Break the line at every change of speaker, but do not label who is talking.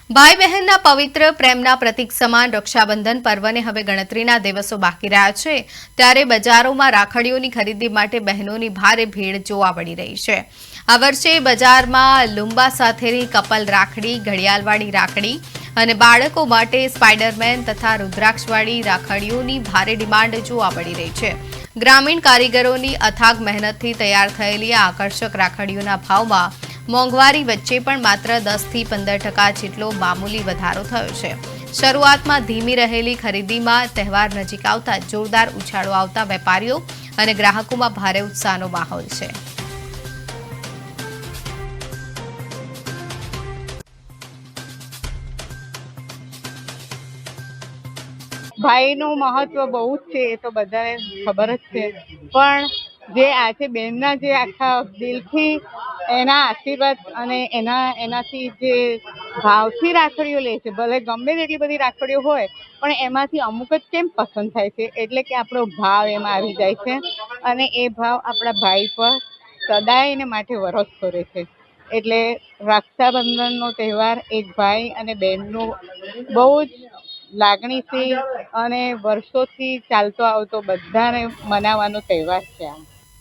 ભાઈ બહેનના પવિત્ર પ્રેમના પ્રતીક સમાન રક્ષાબંધન પર્વને હવે ગણતરીના દિવસો બાકી રહ્યા છે ત્યારે બજારોમાં રાખડીઓની ખરીદી માટે બહેનોની ભારે ભીડ જોવા મળી રહી છે। આ વર્ષે બજારમાં લુંબા સાથેની કપલ રાખડી, ઘડિયાળવાળી રાખડી અને બાળકો માટે સ્પાઈડરમેન તથા રુદ્રાક્ષવાળી રાખડીઓની ભારે ડિમાન્ડ જોવા મળી રહી છે। ગ્રામીણ કારીગરોની અથાગ મહેનતથી તૈયાર થયેલી આ આકર્ષક રાખડીઓના ભાવમાં મોંઘવારી વચ્ચે પણ માત્ર 10 થી 15% જેટલો મામૂલી વધારો થયો છે। શરૂઆતમાં ધીમી રહેલી ખરીદીમાં તહેવાર નજીક આવતા જોરદાર ઉછાળો આવતા વેપારીઓ અને ગ્રાહકોમાં ભારે ઉત્સાહનો માહોલ છે।
ભાઈનું મહત્વ બહુ જ છે, એ તો બધાને ખબર જ છે, પણ જે આજે બહેનના જે આખા દિલથી એના આશીર્વાદ અને એનાથી જે ભાવથી રાખડીઓ લે છે, ભલે ગમે તેટલી બધી રાખડીઓ હોય પણ એમાંથી અમુક જ કેમ પસંદ થાય છે, એટલે કે આપણો ભાવ એમાં આવી જાય છે અને એ ભાવ આપણા ભાઈ પર સદાયને માટે વરસતો રહે છે। એટલે રક્ષાબંધનનો તહેવાર એક ભાઈ અને બહેનનું બહુ જ લાગણીથી અને વર્ષોથી ચાલતો આવતો બધાને મનાવવાનો તહેવાર છે આ।